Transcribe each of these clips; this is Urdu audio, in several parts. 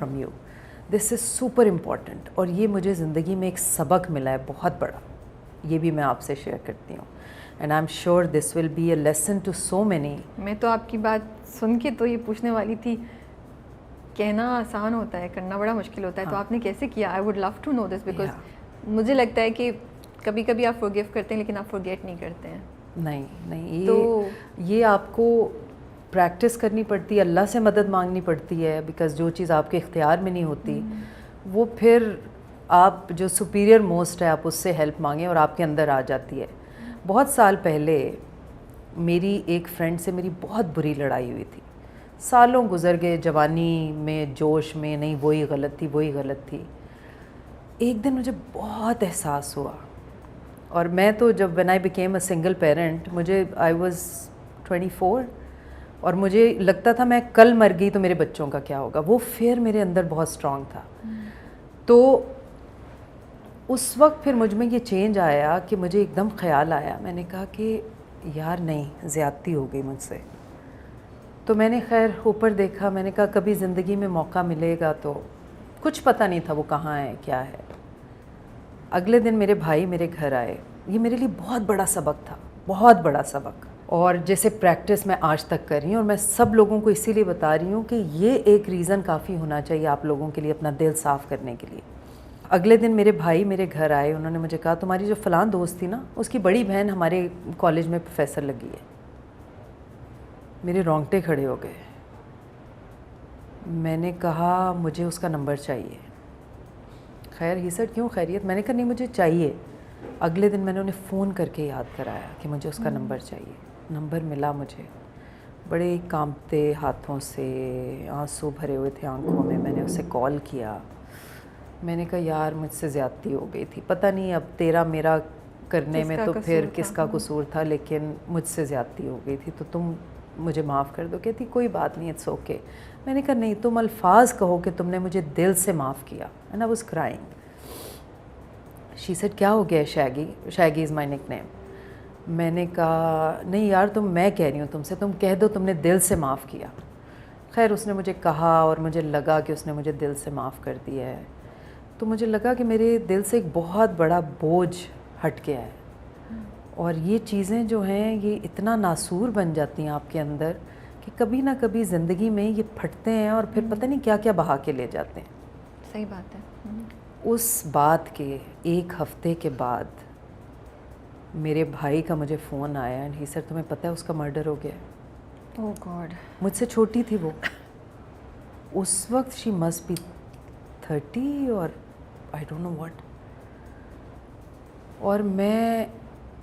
from you. This is super important. اور یہ مجھے زندگی میں ایک سبق ملا ہے بہت بڑا, یہ بھی میں آپ سے شیئر کرتی ہوں. And I'm sure this will be a lesson to so many. میں تو آپ کی بات سن کے تو یہ پوچھنے والی تھی, کہنا آسان ہوتا ہے, کرنا بڑا مشکل ہوتا ہے, تو آپ نے کیسے کیا؟ I would love to know this because مجھے لگتا ہے کہ کبھی کبھی آپ forgive کرتے ہیں لیکن آپ forget نہیں کرتے ہیں. نہیں, یہ آپ کو پریکٹس کرنی پڑتی ہے, اللہ سے مدد مانگنی پڑتی ہے, بیکاز جو چیز آپ کے اختیار میں نہیں ہوتی وہ پھر آپ جو سپیریئر موسٹ ہے آپ اس سے ہیلپ مانگیں اور آپ کے اندر آ جاتی ہے. بہت سال پہلے میری ایک فرینڈ سے میری بہت بری لڑائی ہوئی تھی, سالوں گزر گئے, جوانی میں جوش میں, نہیں وہی غلط تھی وہی غلط تھی. ایک دن مجھے بہت احساس ہوا, اور میں تو جب when I became a single parent, مجھے I was 24 اور مجھے لگتا تھا میں کل مر گئی تو میرے بچوں کا کیا ہوگا. وہ فیئر میرے اندر بہت اسٹرانگ تھا. تو اس وقت پھر مجھ میں یہ چینج آیا کہ مجھے ایک دم خیال آیا, میں نے کہا کہ یار نہیں, زیادتی ہو گئی مجھ سے. تو میں نے خیر اوپر دیکھا, میں نے کہا کبھی زندگی میں موقع ملے گا تو, کچھ پتہ نہیں تھا وہ کہاں ہے کیا ہے. اگلے دن میرے بھائی میرے گھر آئے, یہ میرے لیے بہت بڑا سبق تھا, بہت بڑا سبق, اور جیسے پریکٹس میں آج تک کر رہی ہوں, اور میں سب لوگوں کو اسی لیے بتا رہی ہوں کہ یہ ایک ریزن کافی ہونا چاہیے آپ لوگوں کے لیے اپنا دل صاف کرنے کے لیے. اگلے دن میرے بھائی میرے گھر آئے, انہوں نے مجھے کہا تمہاری جو فلاں دوست تھی نا اس کی بڑی بہن ہمارے کالج میں پروفیسر لگی ہے. میرے رونگٹے کھڑے ہو گئے. میں نے کہا مجھے اس کا نمبر چاہیے. خیر ہی سیڈ کیوں خیریت؟ میں نے کہا نہیں مجھے چاہیے. اگلے دن میں نے انہیں فون کر کے یاد کرایا کہ مجھے اس کا نمبر چاہیے. نمبر ملا مجھے, بڑے کانپتے ہاتھوں سے, آنسو بھرے ہوئے تھے آنکھوں میں, میں نے اسے کال کیا. میں نے کہا یار مجھ سے زیادتی ہو گئی تھی, پتہ نہیں اب تیرا میرا کرنے میں تو پھر کس کا قصور تھا, لیکن مجھ سے زیادتی ہو گئی تھی تو تم مجھے معاف کر دو. کہتی کوئی بات نہیں, اٹس اوکے. میں نے کہا نہیں, تم الفاظ کہو کہ تم نے مجھے دل سے معاف کیا. And I was crying. She said کیا ہو گیا شیگی؟ شیگی از مائی نک نیم. میں نے کہا نہیں یار میں کہہ رہی ہوں تم سے, تم کہہ دو تم نے دل سے معاف کیا. خیر اس نے مجھے کہا اور مجھے لگا کہ اس نے مجھے دل سے معاف کر دیا ہے. تو مجھے لگا کہ میرے دل سے ایک بہت بڑا بوجھ ہٹ گیا ہے. اور یہ چیزیں جو ہیں یہ اتنا ناسور بن جاتی ہیں آپ کے اندر کہ کبھی نہ کبھی زندگی میں یہ پھٹتے ہیں اور پھر پتہ نہیں کیا کیا بہا کے لے جاتے ہیں. صحیح بات ہے. اس بات کے ایک ہفتے کے بعد میرے بھائی کا مجھے فون آیا, اینڈ ہی سر تمہیں پتہ ہے اس کا مرڈر ہو گیا. اوہ گاڈ. مجھ سے چھوٹی تھی وہ اس وقت, شی مسٹ بی 30 اور آئی ڈونٹ نو واٹ. اور میں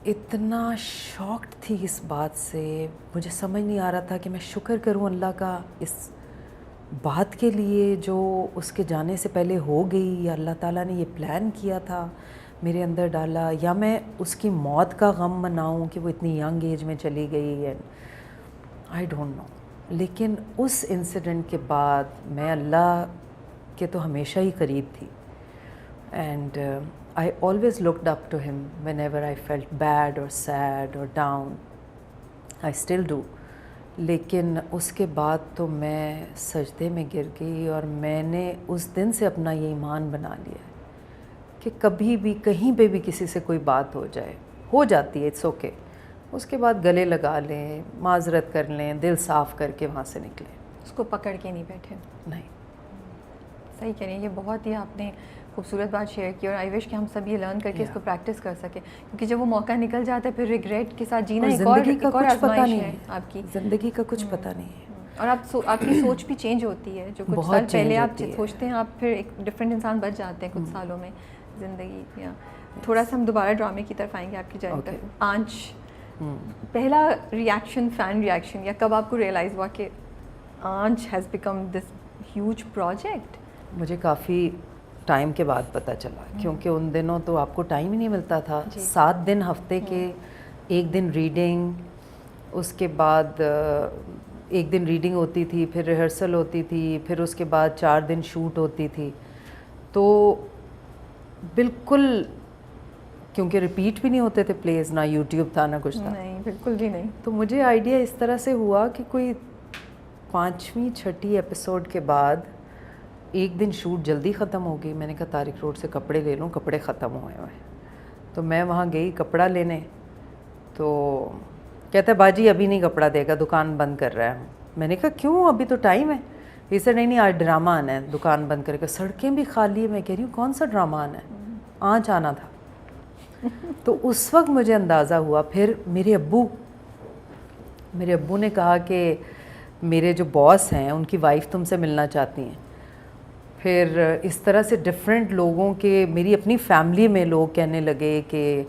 اتنا شاکڈ تھی اس بات سے, مجھے سمجھ نہیں آ رہا تھا کہ میں شکر کروں اللہ کا اس بات کے لیے جو اس کے جانے سے پہلے ہو گئی, یا اللہ تعالیٰ نے یہ پلان کیا تھا میرے اندر ڈالا, یا میں اس کی موت کا غم مناؤں کہ وہ اتنی ینگ ایج میں چلی گئی ہے. I don't know. لیکن اس انسیڈنٹ کے بعد میں اللہ کے تو ہمیشہ ہی قریب تھی, and I always looked up to him whenever I felt bad or sad or down. I still do. لیکن اس کے بعد تو میں سجدے میں گر گئی, اور میں نے اس دن سے اپنا یہ ایمان بنا لیا ہے کہ کبھی بھی کہیں پہ بھی کسی سے کوئی بات ہو جائے, ہو جاتی ہے, اٹس اوکے, اس کے بعد گلے لگا لیں, معذرت کر لیں, دل صاف کر کے وہاں سے نکلیں. اس کو پکڑ کے نہیں بیٹھے. نہیں. صحیح کہہ رہی ہیں, یہ بہت ہی آپ نے خوبصورت بات شیئر کی, اور آئی وش کہ ہم سب یہ لرن کر کے اس کو پریکٹس کر سکیں, کیونکہ جب وہ موقع نکل جاتا ہے پھر ریگریٹ کے ساتھ جینا ایک اور آزمائش ہے آپ کی. زندگی کا کچھ پتہ نہیں ہے, اور آپ کی سوچ بھی چینج ہوتی ہے. جو کچھ سال پہلے آپ سوچتے ہیں آپ پھر ایک ڈفرینٹ انسان بچ جاتے ہیں کچھ سالوں میں زندگی. تھوڑا سا ہم دوبارہ ڈرامے کی طرف آئیں گے آپ کی جرنی پر. آنچ, پہلا ریئیکشن, فین ریئیکشن, یا کب آپ کو ریئلائز ہوا کہ آنچ has become this huge project? مجھے کافی ٹائم کے بعد پتہ چلا, کیونکہ ان دنوں تو آپ کو ٹائم ہی نہیں ملتا تھا. 7 دن ہفتے کے, 1 دن ریڈنگ, اس کے بعد 1 دن ریڈنگ ہوتی تھی, پھر ریہرسل ہوتی تھی, پھر اس کے بعد 4 دن شوٹ ہوتی تھی. تو بالکل, کیونکہ ریپیٹ بھی نہیں ہوتے تھے پلیز, نہ یوٹیوب تھا نہ کچھ تھا. نہیں, بالکل بھی نہیں. تو مجھے آئیڈیا اس طرح سے ہوا کہ کوئی 5ویں 6ٹھی ایپیسوڈ کے بعد ایک دن شوٹ جلدی ختم ہو گئی. میں نے کہا طارق روڈ سے کپڑے لے لوں, کپڑے ختم ہوئے ہوئے. تو میں وہاں گئی کپڑا لینے, تو کہتا ہے باجی ابھی نہیں کپڑا دے گا, دکان بند کر رہا ہے. میں نے کہا کیوں, ابھی تو ٹائم ہے. یہ سر نہیں آج ڈرامہ آنا ہے, دکان بند کرے گا. سڑکیں بھی خالی ہے. میں کہہ رہی ہوں کون سا ڈرامہ آنا ہے, آج آنا تھا. تو اس وقت مجھے اندازہ ہوا. پھر میرے ابو نے کہا کہ میرے جو باس ہیں ان کی وائف تم سے ملنا چاہتی ہیں. پھر اس طرح سے ڈفرینٹ لوگوں کے, میری اپنی فیملی میں لوگ کہنے لگے کہ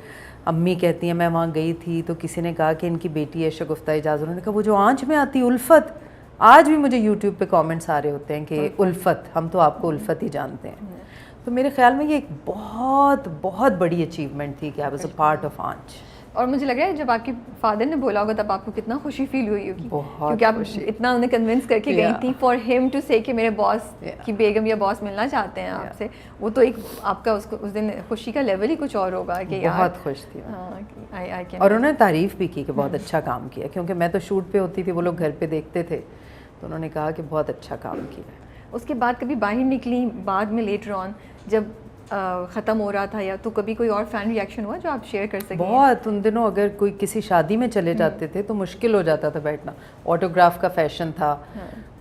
امی کہتی ہیں, میں وہاں گئی تھی تو کسی نے کہا کہ ان کی بیٹی ہے شگفتہ اعجاز. انہوں نے کہا وہ جو آنچ میں آتی الفت, آج بھی مجھے یوٹیوب پہ کامنٹس آ رہے ہوتے ہیں کہ الفت, ہم تو آپ کو الفت ہی جانتے ہیں. تو میرے خیال میں یہ ایک بہت بہت بڑی اچیومنٹ تھی کہ I was a part of آنچ. اور مجھے لگ رہا ہے جب آپ کے فادر نے بولا ہوگا تب آپ کو کتنا خوشی فیل ہوئی ہوگی, کیونکہ آپ اتنا انہیں کنونس کر کے گئی تھی فار ہیم ٹو سے کہ میرے باس کی بیگم یا باس ملنا چاہتے ہیں آپ سے. وہ تو ایک آپ کا اس دن خوشی کا لیول ہی کچھ اور ہوگا کہ بہت خوش تھی. اور انہوں نے تعریف بھی کی کہ بہت اچھا کام کیا, کیونکہ میں تو شوٹ پہ ہوتی تھی, وہ لوگ گھر پہ دیکھتے تھے, تو انہوں نے کہا کہ بہت اچھا کام کیا. اس کے بعد کبھی باہر نکلی بعد میں لیٹر آن جب ختم ہو رہا تھا, یا تو کبھی کوئی اور فین ریئیکشن ہوا جو آپ شیئر کر سکیں؟ بہت. ان دنوں اگر کوئی کسی شادی میں چلے جاتے تھے تو مشکل ہو جاتا تھا بیٹھنا. آٹوگراف کا فیشن تھا,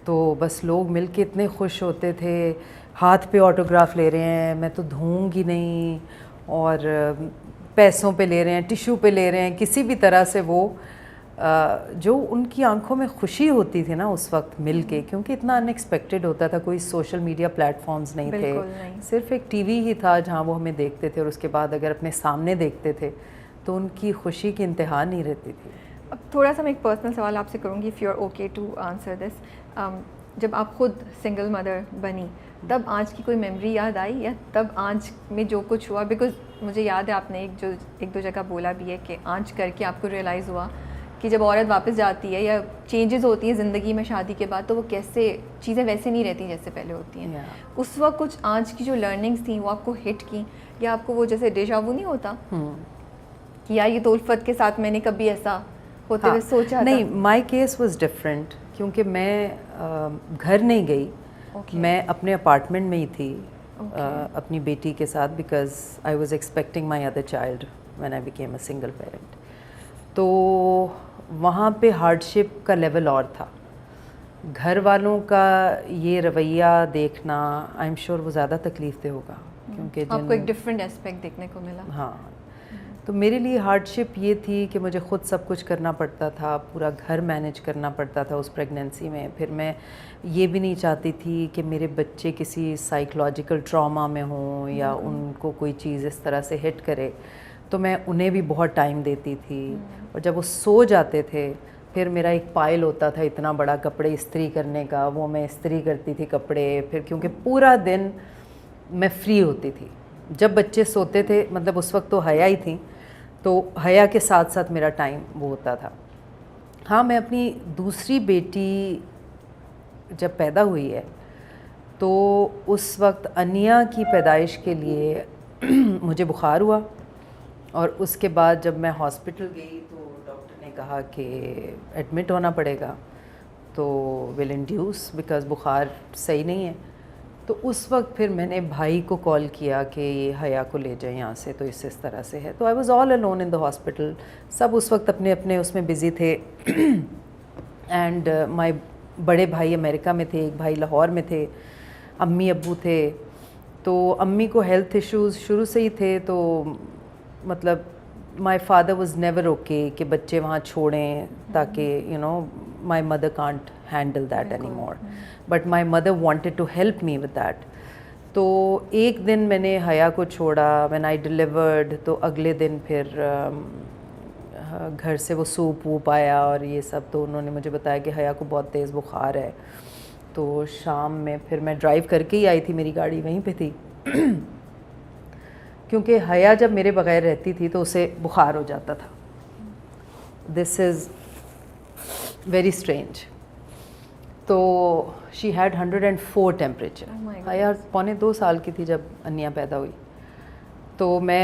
تو بس لوگ مل کے اتنے خوش ہوتے تھے, ہاتھ پہ آٹوگراف لے رہے ہیں, میں تو دھوں گی نہیں, اور پیسوں پہ لے رہے ہیں, ٹیشو پہ لے رہے ہیں, کسی بھی طرح سے وہ جو ان کی آنکھوں میں خوشی ہوتی تھی نا اس وقت مل کے, کیونکہ اتنا ان ایکسپیکٹڈ ہوتا تھا. کوئی سوشل میڈیا پلیٹ فارمز نہیں تھے, صرف ایک ٹی وی ہی تھا جہاں وہ ہمیں دیکھتے تھے, اور اس کے بعد اگر اپنے سامنے دیکھتے تھے تو ان کی خوشی کی انتہا نہیں رہتی تھی. اب تھوڑا سا میں ایک پرسنل سوال آپ سے کروں گی, if you are okay to answer this. جب آپ خود سنگل مدر بنی تب آنچ کی کوئی میموری یاد آئی, یا تب آنچ میں جو کچھ ہوا؟ بیکاز مجھے یاد ہے آپ نے ایک دو جگہ بولا بھی ہے کہ آنچ کر کے آپ کو ریئلائز ہوا کہ جب عورت واپس جاتی ہے یا چینجز ہوتی ہیں زندگی میں شادی کے بعد, تو وہ کیسے چیزیں ویسے نہیں رہتی جیسے پہلے ہوتی ہیں. اس وقت کچھ آنچ کی جو لرننگس تھیں وہ آپ کو ہٹ کی, یا آپ کو وہ جیسے ڈیجا وو نہیں ہوتا کہ یا یہ تو الفت کے ساتھ میں نے کبھی ایسا ہوتے ہوئے سوچا؟ نہیں, مائی کیس واز ڈفرینٹ, کیونکہ میں گھر نہیں گئی, میں اپنے اپارٹمنٹ میں ہی تھی اپنی بیٹی کے ساتھ, because I was expecting my other child when I became a single parent. تو وہاں پہ ہارڈ شپ کا لیول اور تھا. گھر والوں کا یہ رویہ دیکھنا آئی ایم شیور وہ زیادہ تکلیف دہ ہوگا, کیونکہ آپ کو ایک ڈفرینٹ اسپیکٹ دیکھنے کو ملا. ہاں, تو میرے لیے ہارڈ شپ یہ تھی کہ مجھے خود سب کچھ کرنا پڑتا تھا, پورا گھر مینیج کرنا پڑتا تھا اس پریگنینسی میں. پھر میں یہ بھی نہیں چاہتی تھی کہ میرے بچے کسی سائیکولوجیکل ٹراما میں ہوں یا ان کو کوئی چیز اس طرح سے ہٹ کرے, تو میں انہیں بھی بہت ٹائم دیتی تھی. اور جب وہ سو جاتے تھے پھر میرا ایک پائل ہوتا تھا اتنا بڑا کپڑے استری کرنے کا, وہ میں استری کرتی تھی کپڑے. پھر کیونکہ پورا دن میں فری ہوتی تھی جب بچے سوتے تھے, مطلب اس وقت تو حیا ہی تھیں, تو حیا کے ساتھ ساتھ میرا ٹائم وہ ہوتا تھا. ہاں, میں اپنی دوسری بیٹی جب پیدا ہوئی ہے تو اس وقت انیا کی پیدائش کے لیے مجھے بخار ہوا, اور اس کے بعد جب میں ہاسپٹل گئی تو ڈاکٹر نے کہا کہ ایڈمٹ ہونا پڑے گا, تو ول انڈیوس بیکاز بخار صحیح نہیں ہے. تو اس وقت پھر میں نے بھائی کو کال کیا کہ یہ حیا کو لے جائیں یہاں سے, تو اس طرح سے ہے. تو I was all alone in the hospital. سب اس وقت اپنے اپنے اس میں بزی تھے, اینڈ مائی بڑے بھائی امریکہ میں تھے, ایک بھائی لاہور میں تھے, امی ابو تھے. تو امی کو ہیلتھ ایشوز شروع سے ہی تھے, تو مطلب my father was never okay کہ بچے وہاں چھوڑیں, تاکہ you know my mother can't handle that any more, but my mother wanted to help me with that. تو ایک دن میں نے حیا کو چھوڑا وین آئی ڈیلیورڈ, تو اگلے دن پھر گھر سے وہ سوپ ووپ آیا اور یہ سب. تو انہوں نے مجھے بتایا کہ حیا کو بہت تیز بخار ہے. تو شام میں پھر میں ڈرائیو کر کے ہی آئی تھی, میری گاڑی وہیں پہ تھی, کیونکہ حیا جب میرے بغیر رہتی تھی تو اسے بخار ہو جاتا تھا. دس از ویری اسٹرینج. تو شی ہیڈ 104 ٹیمپریچر. حیا 1.25 سال کی تھی جب انیا پیدا ہوئی. تو میں